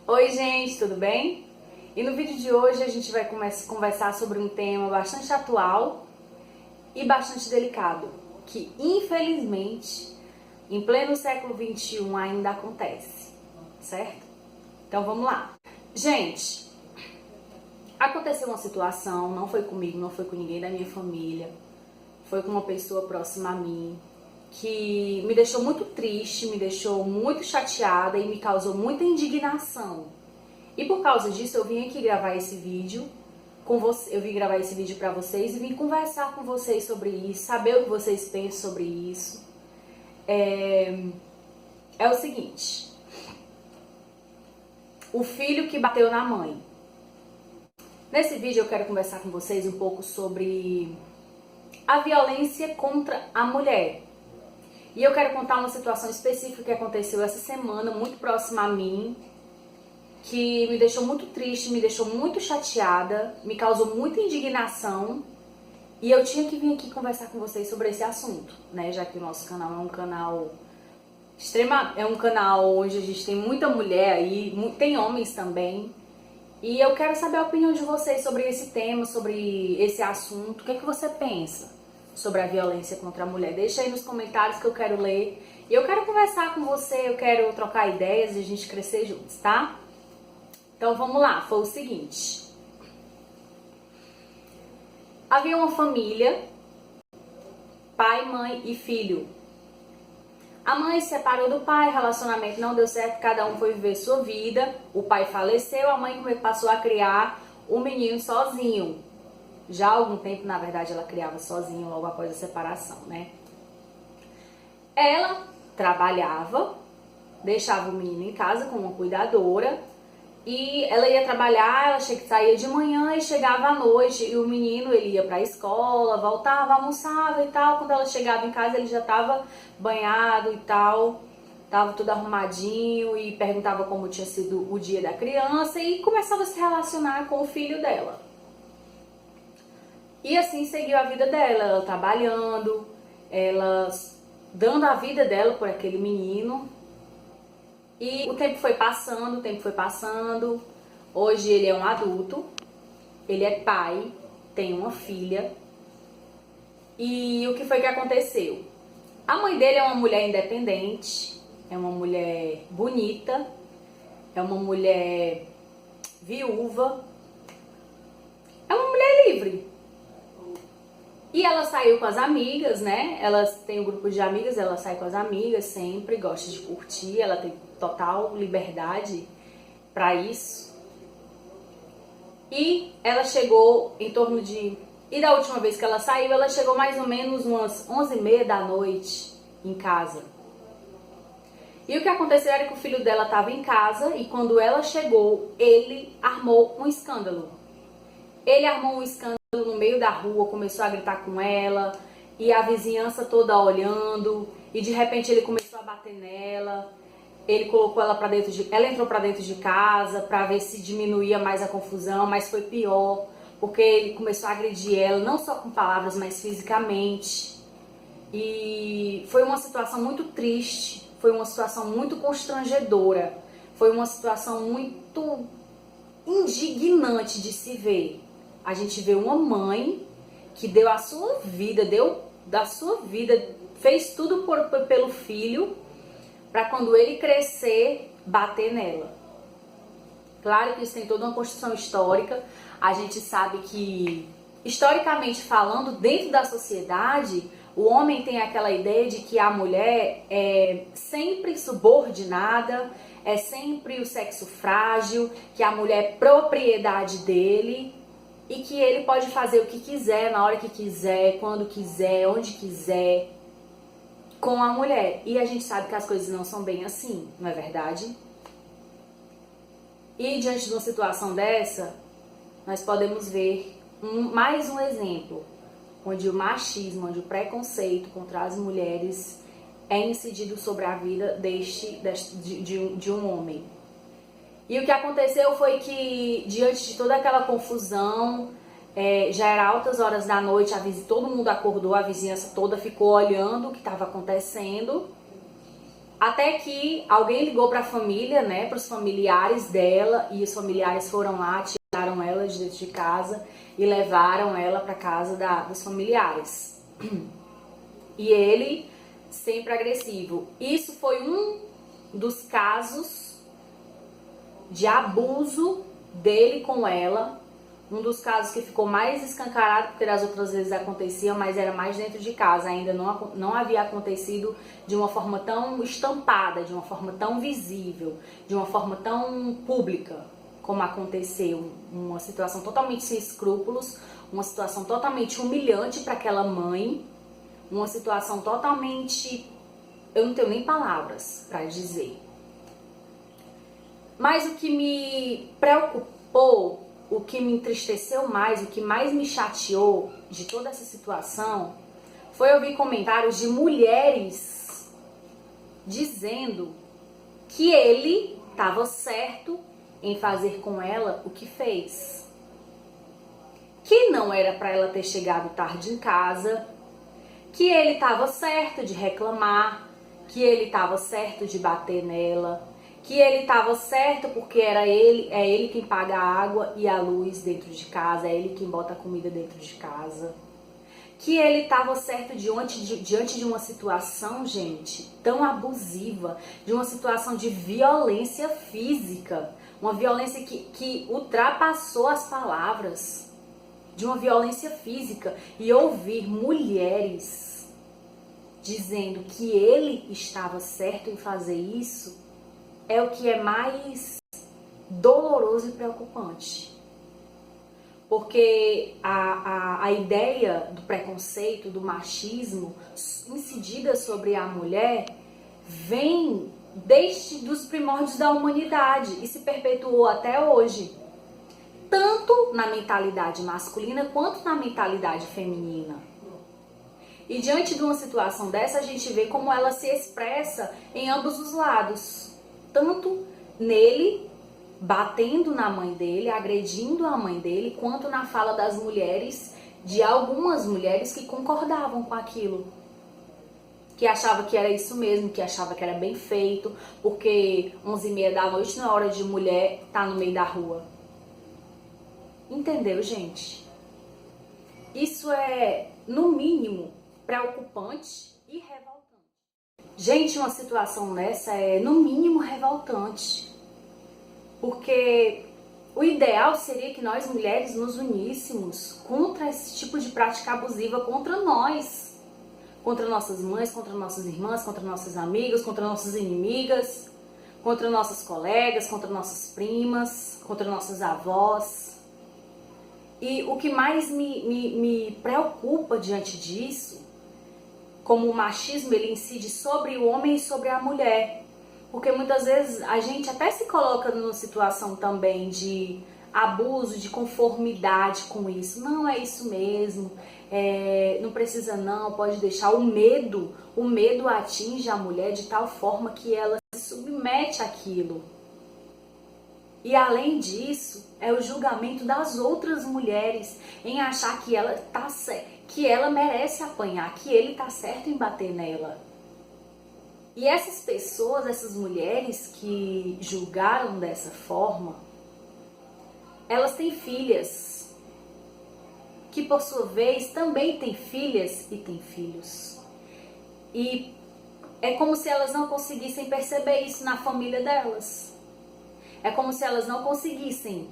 Oi gente, tudo bem? E no vídeo de hoje a gente vai conversar sobre um tema bastante atual e bastante delicado, que infelizmente em pleno século XXI ainda acontece, certo? Então vamos lá. Gente, aconteceu uma situação, não foi comigo, não foi com ninguém da minha família, foi com uma pessoa próxima a mim, que me deixou muito triste, me deixou muito chateada e me causou muita indignação. E por causa disso eu vim aqui gravar esse vídeo com você, eu vim gravar esse vídeo para vocês e vim conversar com vocês sobre isso, saber o que vocês pensam sobre isso. É o seguinte: o filho que bateu na mãe. Nesse vídeo eu quero conversar com vocês um pouco sobre a violência contra a mulher. E eu quero contar uma situação específica que aconteceu essa semana, muito próxima a mim, que me deixou muito triste, me deixou muito chateada, me causou muita indignação. E eu tinha que vir aqui conversar com vocês sobre esse assunto, né? Já que o nosso canal é um canal é um canal onde a gente tem muita mulher aí, tem homens também. E eu quero saber a opinião de vocês sobre esse tema, sobre esse assunto. O que é que você pensa sobre a violência contra a mulher? Deixa aí nos comentários que eu quero ler. E eu quero conversar com você, eu quero trocar ideias e a gente crescer juntos, tá? Então vamos lá, foi o seguinte. Havia uma família, pai, mãe e filho. A mãe se separou do pai, o relacionamento não deu certo, cada um foi viver sua vida. O pai faleceu, a mãe passou a criar o menino sozinho. Já há algum tempo, na verdade, ela criava sozinho logo após a separação, né? Ela trabalhava, deixava o menino em casa com uma cuidadora. E ela ia trabalhar, ela saía de manhã e chegava à noite. E o menino, ele ia pra escola, voltava, almoçava e tal. Quando ela chegava em casa, ele já tava banhado e tal. Tava tudo arrumadinho e perguntava como tinha sido o dia da criança. E começava a se relacionar com o filho dela. E assim seguiu a vida dela, ela trabalhando, ela dando a vida dela por aquele menino. E o tempo foi passando, o tempo foi passando. Hoje ele é um adulto, ele é pai, tem uma filha. E o que foi que aconteceu? A mãe dele é uma mulher independente, é uma mulher bonita, é uma mulher viúva, é uma mulher livre. E ela saiu com as amigas, né? Ela tem um grupo de amigas, ela sai com as amigas sempre, gosta de curtir, ela tem total liberdade para isso. E ela chegou em torno de... E da última vez que ela saiu, ela chegou mais ou menos umas 11h30 da noite em casa. E o que aconteceu era que o filho dela estava em casa e quando ela chegou, ele armou um escândalo. Ele armou um escândalo no meio da rua, começou a gritar com ela e a vizinhança toda olhando e de repente ele começou a bater nela. Ele colocou ela para dentro ela entrou para dentro de casa para ver se diminuía mais a confusão, mas foi pior, porque ele começou a agredir ela não só com palavras, mas fisicamente. E foi uma situação muito triste, foi uma situação muito constrangedora, foi uma situação muito indignante de se ver. A gente vê uma mãe que deu a sua vida, fez tudo pelo filho, para quando ele crescer, bater nela. Claro que isso tem toda uma construção histórica. A gente sabe que, historicamente falando, dentro da sociedade, o homem tem aquela ideia de que a mulher é sempre subordinada, é sempre o sexo frágil, que a mulher é propriedade dele e que ele pode fazer o que quiser, na hora que quiser, quando quiser, onde quiser, com a mulher. E a gente sabe que as coisas não são bem assim, não é verdade? E diante de uma situação dessa, nós podemos ver mais um exemplo, onde o machismo, onde o preconceito contra as mulheres é incidido sobre a vida de um homem. E o que aconteceu foi que, diante de toda aquela confusão, já era altas horas da noite, todo mundo acordou, a vizinhança toda ficou olhando o que estava acontecendo. Até que alguém ligou para a família, né, para os familiares dela, e os familiares foram lá, tiraram ela de dentro de casa e levaram ela para casa dos familiares. E ele sempre agressivo. Isso foi um dos casos de abuso dele com ela, um dos casos que ficou mais escancarado, porque das outras vezes acontecia, mas era mais dentro de casa, ainda não havia acontecido de uma forma tão estampada, de uma forma tão visível, de uma forma tão pública, como aconteceu. Uma situação totalmente sem escrúpulos, uma situação totalmente humilhante para aquela mãe, uma situação totalmente... eu não tenho nem palavras para dizer. Mas o que me preocupou, o que me entristeceu mais, o que mais me chateou de toda essa situação foi ouvir comentários de mulheres dizendo que ele estava certo em fazer com ela o que fez. Que não era para ela ter chegado tarde em casa, que ele estava certo de reclamar, que ele estava certo de bater nela, que ele estava certo porque é ele quem paga a água e a luz dentro de casa, é ele quem bota a comida dentro de casa. Que ele estava certo diante de uma situação, gente, tão abusiva, de uma situação de violência física, uma violência que ultrapassou as palavras, de uma violência física, e ouvir mulheres dizendo que ele estava certo em fazer isso, é o que é mais doloroso e preocupante. Porque a ideia do preconceito, do machismo incidida sobre a mulher vem desde os primórdios da humanidade e se perpetuou até hoje. Tanto na mentalidade masculina quanto na mentalidade feminina. E diante de uma situação dessa, a gente vê como ela se expressa em ambos os lados. Tanto nele, batendo na mãe dele, agredindo a mãe dele, quanto na fala das mulheres, de algumas mulheres que concordavam com aquilo. Que achavam que era isso mesmo, que achavam que era bem feito, porque 11h30 da noite não é hora de mulher estar no meio da rua. Entendeu, gente? Isso é, no mínimo, preocupante e revoltante. Gente, uma situação dessa é, no mínimo, revoltante. Porque o ideal seria que nós, mulheres, nos uníssemos contra esse tipo de prática abusiva contra nós. Contra nossas mães, contra nossas irmãs, contra nossas amigas, contra nossas inimigas, contra nossas colegas, contra nossas primas, contra nossas avós. E o que mais me preocupa diante disso, como o machismo ele incide sobre o homem e sobre a mulher. Porque muitas vezes a gente até se coloca numa situação também de abuso, de conformidade com isso. Não, é isso mesmo, não precisa não, pode deixar. O medo atinge a mulher de tal forma que ela se submete àquilo. E além disso, é o julgamento das outras mulheres em achar que ela tá certa, que ela merece apanhar, que ele tá certo em bater nela. E essas pessoas, essas mulheres que julgaram dessa forma, elas têm filhas, que por sua vez também têm filhas e têm filhos. E é como se elas não conseguissem perceber isso na família delas. É como se elas não conseguissem,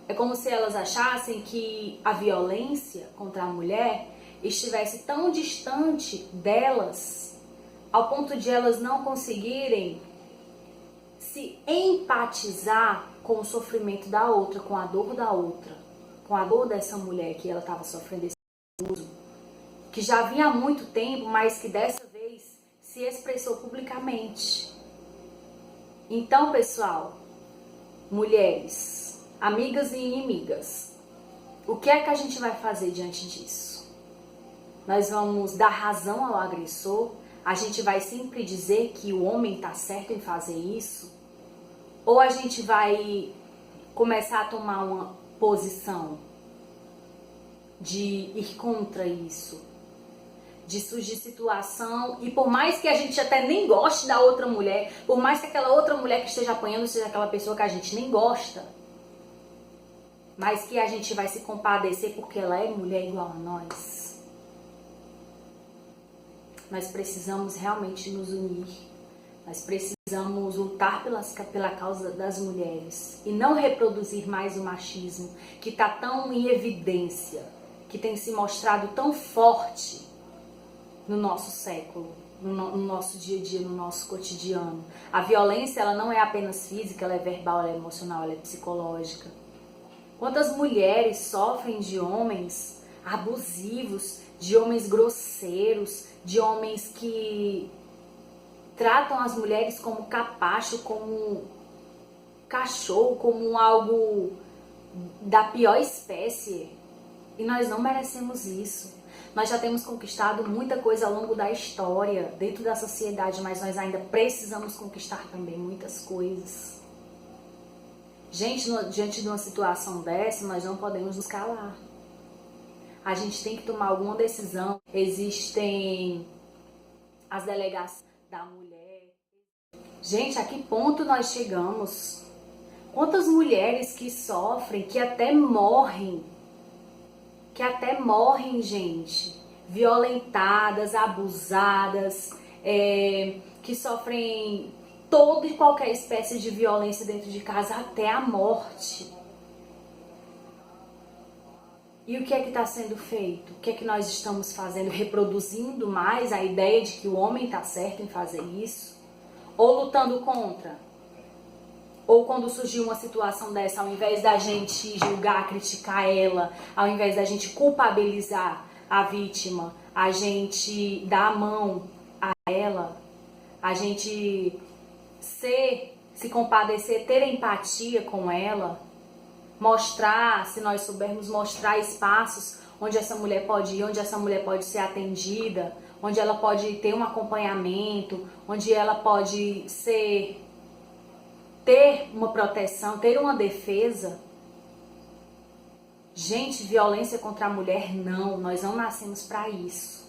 é como se elas achassem que a violência contra a mulher estivesse tão distante delas, ao ponto de elas não conseguirem se empatizar com o sofrimento da outra, com a dor da outra, com a dor dessa mulher que ela estava sofrendo esse abuso, que já vinha há muito tempo, mas que dessa vez se expressou publicamente. Então, pessoal, mulheres, amigas e inimigas, o que é que a gente vai fazer diante disso? Nós vamos dar razão ao agressor? A gente vai sempre dizer que o homem está certo em fazer isso? Ou a gente vai começar a tomar uma posição de ir contra isso? de surgir situação, e por mais que a gente até nem goste da outra mulher, por mais que aquela outra mulher que esteja apanhando seja aquela pessoa que a gente nem gosta, mas que a gente vai se compadecer porque ela é mulher igual a nós. Nós precisamos realmente nos unir. Nós precisamos lutar pela causa das mulheres e não reproduzir mais o machismo que está tão em evidência, que tem se mostrado tão forte no nosso século, no nosso dia a dia, no nosso cotidiano. A violência, ela não é apenas física, ela é verbal, ela é emocional, ela é psicológica. Quantas mulheres sofrem de homens abusivos, de homens grosseiros, de homens que tratam as mulheres como capacho, como cachorro, como algo da pior espécie. E nós não merecemos isso. Nós já temos conquistado muita coisa ao longo da história, dentro da sociedade, mas nós ainda precisamos conquistar também muitas coisas. Gente, diante de uma situação dessa, nós não podemos nos calar. A gente tem que tomar alguma decisão. Existem as delegações da mulher. Gente, a que ponto nós chegamos? Quantas mulheres que sofrem, que até morrem, gente, violentadas, abusadas, que sofrem toda e qualquer espécie de violência dentro de casa, até a morte. E o que é que está sendo feito? O que é que nós estamos fazendo? Reproduzindo mais a ideia de que o homem está certo em fazer isso? Ou lutando contra? Ou quando surgiu uma situação dessa, ao invés da gente julgar, criticar ela, ao invés da gente culpabilizar a vítima, a gente dar a mão a ela, a gente se compadecer, ter empatia com ela, mostrar, se nós soubermos mostrar espaços onde essa mulher pode ir, onde essa mulher pode ser atendida, onde ela pode ter um acompanhamento, onde ela pode ter uma proteção, ter uma defesa. Gente, violência contra a mulher, não, nós não nascemos para isso.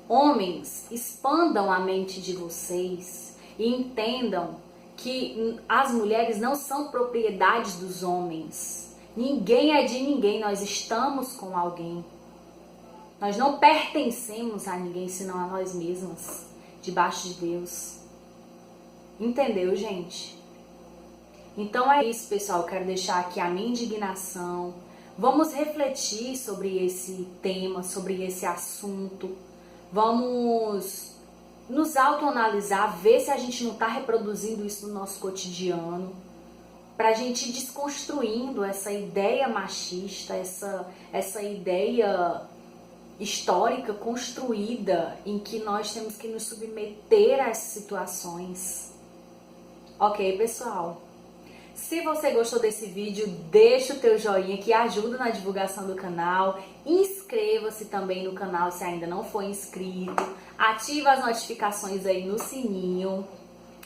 Homens, expandam a mente de vocês e entendam que as mulheres não são propriedades dos homens. Ninguém é de ninguém, nós estamos com alguém. Nós não pertencemos a ninguém, senão a nós mesmas, debaixo de Deus. Entendeu, gente? Então é isso, pessoal. Eu quero deixar aqui a minha indignação. Vamos refletir sobre esse tema, sobre esse assunto. Vamos nos autoanalisar, ver se a gente não está reproduzindo isso no nosso cotidiano. Para a gente ir desconstruindo essa ideia machista, essa ideia histórica construída em que nós temos que nos submeter a essas situações. Ok, pessoal? Se você gostou desse vídeo, deixa o teu joinha que ajuda na divulgação do canal. Inscreva-se também no canal se ainda não for inscrito. Ativa as notificações aí no sininho.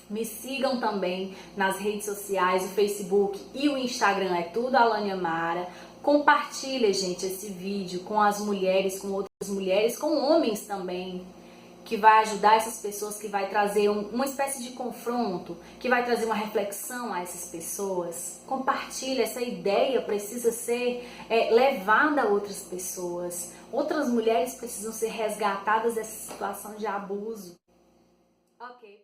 Me sigam também nas redes sociais, o Facebook e o Instagram, é tudo Alane Amara. Compartilha, gente, esse vídeo com as mulheres, com outras mulheres, com homens também, que vai ajudar essas pessoas, que vai trazer uma espécie de confronto, que vai trazer uma reflexão a essas pessoas. Compartilha, essa ideia precisa ser levada a outras pessoas. Outras mulheres precisam ser resgatadas dessa situação de abuso. Ok.